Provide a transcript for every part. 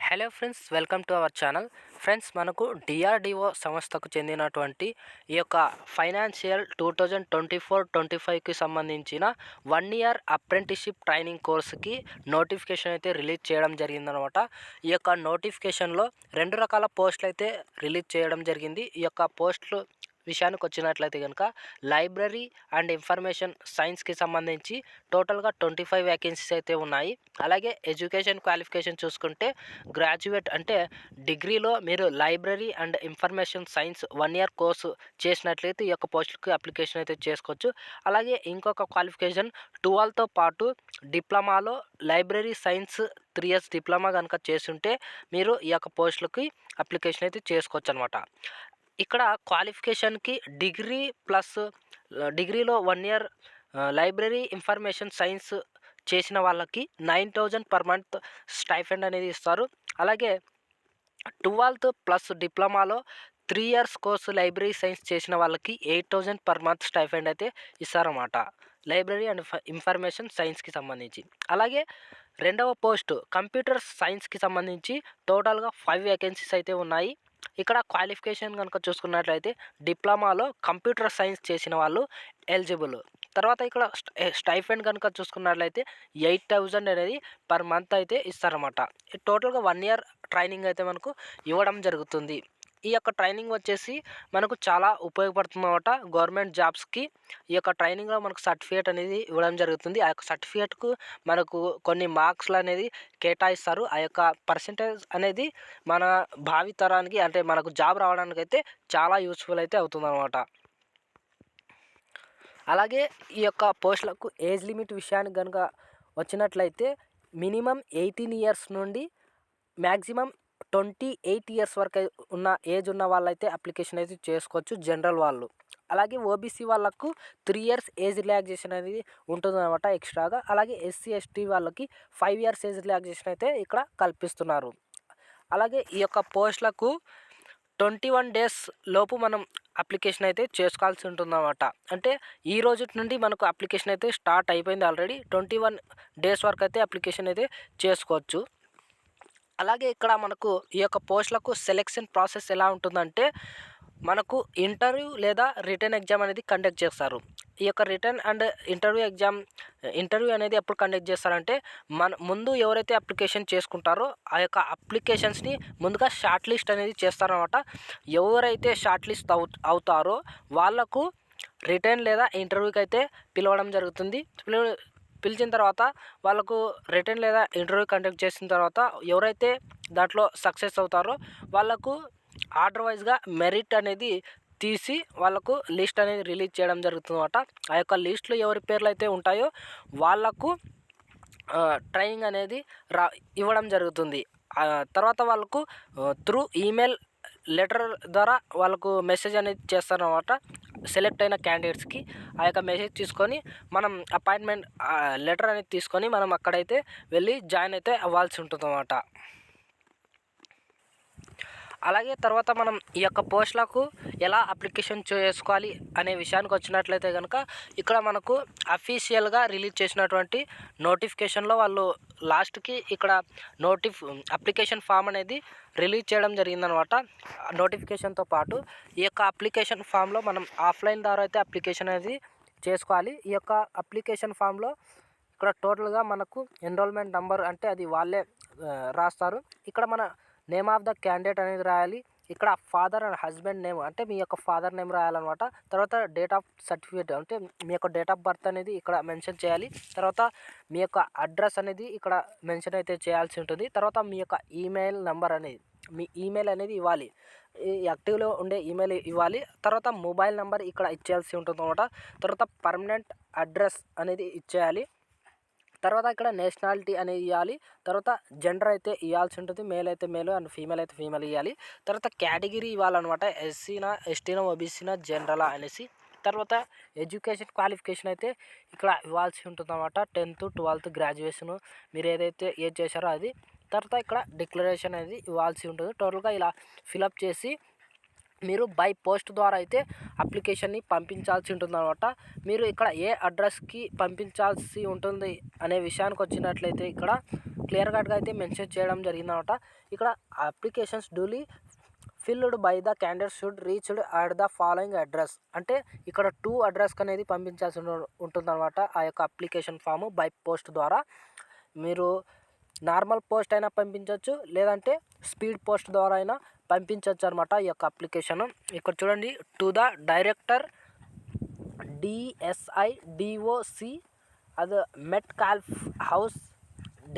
Hello friends, welcome to our channel. Friends, మనకు DRDO సంస్థకు చెందినటువంటి ఈ యొక్క ఫైనాన్షియల్ 2024-25కి సంబంధించిన 1 ఇయర్ అప్రెంటిస్షిప్ ట్రైనింగ్ కోర్సుకి నోటిఫికేషన్ అయితే రిలీజ్ చేయడం జరిగిందనమాట. ఈ యొక్క నోటిఫికేషన్లో 2 రకాల పోస్టులు అయితే రిలీజ్ చేయడం జరిగింది. ఈ యొక్క పోస్టులు విషయానికి వచ్చినట్లయితే కనుక లైబ్రరీ అండ్ ఇన్ఫర్మేషన్ సైన్స్కి సంబంధించి టోటల్గా 25 వ్యాకెన్సీస్ అయితే ఉన్నాయి. అలాగే ఎడ్యుకేషన్ క్వాలిఫికేషన్ చూసుకుంటే గ్రాడ్యుయేట్ అంటే డిగ్రీలో మీరు library and information science 1 year course చేసినట్లయితే ఈ యొక్క పోస్టులకి అప్లికేషన్ అయితే చేసుకోవచ్చు. అలాగే ఇంకొక క్వాలిఫికేషన్ 12తో పాటు డిప్లొమాలో లైబ్రరీ సైన్స్ 3 ఇయర్స్ డిప్లొమా కనుక చేస్తుంటే మీరు ఈ యొక్క పోస్టులకి అప్లికేషన్ అయితే చేసుకోవచ్చు అనమాట. ఇక్కడ క్వాలిఫికేషన్కి డిగ్రీ ప్లస్ డిగ్రీలో 1 ఇయర్ లైబ్రరీ ఇన్ఫర్మేషన్ సైన్స్ చేసిన వాళ్ళకి 9,000 పర్ మంత్ స్టైఫండ్ అనేది ఇస్తారు. అలాగే 12th ప్లస్ డిప్లొమాలో 3 ఇయర్స్ కోర్సు లైబ్రరీ సైన్స్ చేసిన వాళ్ళకి 8,000 పర్ మంత్ స్టైఫండ్ అయితే ఇస్తారన్నమాట, లైబ్రరీ అండ్ ఇన్ఫర్మేషన్ సైన్స్కి సంబంధించి. అలాగే రెండవ పోస్ట్ కంప్యూటర్ సైన్స్కి సంబంధించి టోటల్గా 5 వేకెన్సీస్ అయితే ఉన్నాయి. ఇక్కడ క్వాలిఫికేషన్ కనుక చూసుకున్నట్లయితే డిప్లొమాలో కంప్యూటర్ సైన్స్ చేసిన వాళ్ళు ఎలిజిబుల్. తర్వాత ఇక్కడ స్టైఫండ్ కనుక చూసుకున్నట్లయితే 8,000 అనేది పర్ మంత్ అయితే ఇస్తారన్నమాట. టోటల్గా 1 ఇయర్ ట్రైనింగ్ అయితే మనకు ఇవ్వడం జరుగుతుంది. ఈ యొక్క ట్రైనింగ్ వచ్చేసి మనకు చాలా ఉపయోగపడుతుంది అన్నమాట గవర్నమెంట్ జాబ్స్కి. ఈ యొక్క ట్రైనింగ్లో మనకు సర్టిఫికేట్ అనేది ఇవ్వడం జరుగుతుంది. ఆ యొక్క సర్టిఫికేట్కు మనకు కొన్ని మార్క్స్లు అనేది కేటాయిస్తారు. ఆ యొక్క పర్సంటేజ్ అనేది మన భావితరానికి అంటే మనకు జాబ్ రావడానికి అయితే చాలా యూస్ఫుల్ అయితే అవుతుందన్నమాట. అలాగే ఈ యొక్క పోస్టులకు ఏజ్ లిమిట్ విషయానికి కనుక వచ్చినట్లయితే మినిమం 18 ఇయర్స్ నుండి మ్యాక్సిమం 28 ఇయర్స్ వరకు ఉన్న ఏజ్ ఉన్న వాళ్ళైతే అప్లికేషన్ అయితే చేసుకోవచ్చు, జనరల్ వాళ్ళు. అలాగే ఓబీసీ వాళ్ళకు 3 ఇయర్స్ ఏజ్ రిలాక్సేషన్ అనేది ఉంటుందన్నమాట ఎక్స్ట్రాగా. అలాగే ఎస్సీ ఎస్టీ వాళ్ళకి 5 ఇయర్స్ ఏజ్ రిలాక్సేషన్ అయితే ఇక్కడ కల్పిస్తున్నారు. అలాగే ఈ యొక్క పోస్టులకు 21 డేస్ లోపు మనం అప్లికేషన్ అయితే చేసుకోవాల్సి ఉంటుందన్నమాట. అంటే ఈ రోజు నుండి మనకు అప్లికేషన్ అయితే స్టార్ట్ అయిపోయింది ఆల్రెడీ. 21 డేస్ వరకు అయితే అప్లికేషన్ అయితే చేసుకోవచ్చు. అలాగే ఇక్కడ మనకు ఈ యొక్క పోస్టులకు సెలెక్షన్ ప్రాసెస్ ఎలా ఉంటుందంటే మనకు ఇంటర్వ్యూ లేదా రిటర్న్ ఎగ్జామ్ అనేది కండక్ట్ చేస్తారు. ఈ యొక్క రిటర్న్ అండ్ ఇంటర్వ్యూ అనేది ఎప్పుడు కండక్ట్ చేస్తారంటే ముందు ఎవరైతే అప్లికేషన్ చేసుకుంటారో ఆ యొక్క అప్లికేషన్స్ని ముందుగా షార్ట్ లిస్ట్ అనేది చేస్తారన్నమాట. ఎవరైతే షార్ట్ లిస్ట్ అవుతారో వాళ్ళకు రిటర్న్ లేదా ఇంటర్వ్యూకి అయితే పిలవడం జరుగుతుంది. పిలిచిన తర్వాత వాళ్ళకు రిటర్న్ లేదా ఇంటర్వ్యూ కండక్ట్ చేసిన తర్వాత ఎవరైతే దాంట్లో సక్సెస్ అవుతారో వాళ్ళకు ఆర్డర్ వైజ్గా మెరిట్ అనేది తీసి వాళ్ళకు లిస్ట్ అనేది రిలీజ్ చేయడం జరుగుతుందన్నమాట. ఆ యొక్క లిస్ట్లో ఎవరి పేర్లు అయితే ఉంటాయో వాళ్ళకు ట్రైనింగ్ అనేది ఇవ్వడం జరుగుతుంది. తర్వాత వాళ్ళకు త్రూ ఈమెయిల్ లెటర్ ద్వారా వాళ్ళకు మెసేజ్ అనేది చేస్తారన్నమాట. సెలెక్ట్ అయిన క్యాండిడేట్స్కి ఆ యొక్క మెసేజ్ తీసుకొని మనం అపాయింట్మెంట్ లెటర్ అనేది తీసుకొని మనం అక్కడైతే వెళ్ళి జాయిన్ అయితే అవ్వాల్సి ఉంటుందన్నమాట. అలాగే తర్వాత మనం ఈ యొక్క పోస్టులకు ఎలా అప్లికేషన్ చేసుకోవాలి అనే విషయానికి వచ్చినట్లయితే కనుక ఇక్కడ మనకు అఫీషియల్గా రిలీజ్ చేసినటువంటి నోటిఫికేషన్లో వాళ్ళు లాస్ట్కి ఇక్కడ అప్లికేషన్ ఫామ్ అనేది రిలీజ్ చేయడం జరిగిందనమాట. నోటిఫికేషన్తో పాటు ఈ యొక్క అప్లికేషన్ ఫామ్లో మనం ఆఫ్లైన్ ద్వారా అయితే అప్లికేషన్ అనేది చేసుకోవాలి. ఈ యొక్క అప్లికేషన్ ఫామ్లో ఇక్కడ టోటల్గా మనకు ఎన్రోల్మెంట్ నెంబర్ అంటే అది వాళ్ళే రాస్తారు. ఇక్కడ మన నేమ్ ఆఫ్ ద క్యాండిడేట్ అనేది రాయాలి. ఇక్కడ ఫాదర్ అండ్ హస్బెండ్ నేమ్ అంటే మీ యొక్క ఫాదర్ నేమ్ రాయాలన్నమాట. తర్వాత డేట్ ఆఫ్ సర్టిఫికేట్ అంటే మీ యొక్క డేట్ ఆఫ్ బర్త్ అనేది ఇక్కడ మెన్షన్ చేయాలి. తర్వాత మీ యొక్క అడ్రస్ అనేది ఇక్కడ మెన్షన్ అయితే చేయాల్సి ఉంటుంది. తర్వాత మీ యొక్క ఈమెయిల్ నెంబర్ అనేది మీ ఈమెయిల్ అనేది ఇవ్వాలి, యాక్టివ్లో ఉండే ఈమెయిల్ ఇవ్వాలి. తర్వాత మొబైల్ నెంబర్ ఇక్కడ ఇచ్చేయాల్సి ఉంటుంది అన్నమాట. తర్వాత పర్మనెంట్ అడ్రస్ అనేది ఇచ్చేయాలి. తర్వాత ఇక్కడ నేషనాలిటీ అనేది ఇవ్వాలి. తర్వాత జెండర్ అయితే ఇవ్వాల్సి ఉంటుంది, మేల్ అయితే మేల్ అండ్ ఫీమేల్ అయితే ఫీమేల్ ఇవ్వాలి. తర్వాత కేటగిరీ ఇవ్వాలన్నమాట, ఎస్సీనా ఎస్టీనా ఓబీసీనా జనరలా అనేసి. తర్వాత ఎడ్యుకేషన్ క్వాలిఫికేషన్ అయితే ఇక్కడ ఇవ్వాల్సి ఉంటుందన్నమాట. 10th 12th గ్రాడ్యుయేషను మీరు ఏది చేశారో అది. తర్వాత ఇక్కడ డిక్లరేషన్ అనేది ఇవ్వాల్సి ఉంటుంది. టోటల్గా ఇలా ఫిలప్ చేసి మీరు బై పోస్ట్ ద్వారా అయితే అప్లికేషన్ని పంపించాల్సి ఉంటుందన్నమాట. మీరు ఇక్కడ ఏ అడ్రస్కి పంపించాల్సి ఉంటుంది అనే విషయానికి వచ్చినట్లయితే ఇక్కడ క్లియర్ కట్గా అయితే మెన్షన్ చేయడం జరిగిందన్నమాట. ఇక్కడ applications duly field by the candidate should reached at the following address, అంటే ఇక్కడ 2 అడ్రస్కి అనేది పంపించాల్సి ఉంటుందన్నమాట. ఆ యొక్క అప్లికేషన్ ఫామ్ బై పోస్ట్ ద్వారా మీరు నార్మల్ పోస్ట్ అయినా పంపించవచ్చు, లేదంటే స్పీడ్ పోస్ట్ ద్వారా అయినా పంపించవచ్చు అనమాట ఈ యొక్క అప్లికేషన్. ఇక్కడ చూడండి, to the director DSI DOC అది మెట్కాల్ఫ్ హౌస్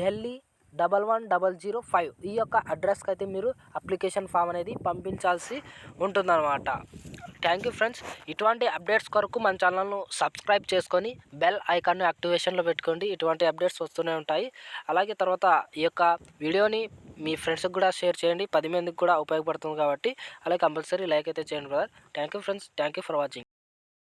ఢిల్లీ 11005 ఈ యొక్క అడ్రస్కి అయితే మీరు అప్లికేషన్ ఫామ్ అనేది పంపించాల్సి ఉంటుందన్నమాట. Thank you friends. ఇటువంటి అప్డేట్స్ కొరకు మన ఛానల్ను సబ్స్క్రైబ్ చేసుకొని బెల్ ఐకాన్ను యాక్టివేషన్లో పెట్టుకోండి. ఇటువంటి అప్డేట్స్ వస్తూనే ఉంటాయి. అలాగే తర్వాత ఈ యొక్క వీడియోని మీ ఫ్రెండ్స్కి కూడా షేర్ చేయండి, 10 మందికి కూడా ఉపయోగపడుతుంది కాబట్టి. అలాగే కంపల్సరీ లైక్ అయితే చేయండి brother. Thank you friends. Thank you for watching.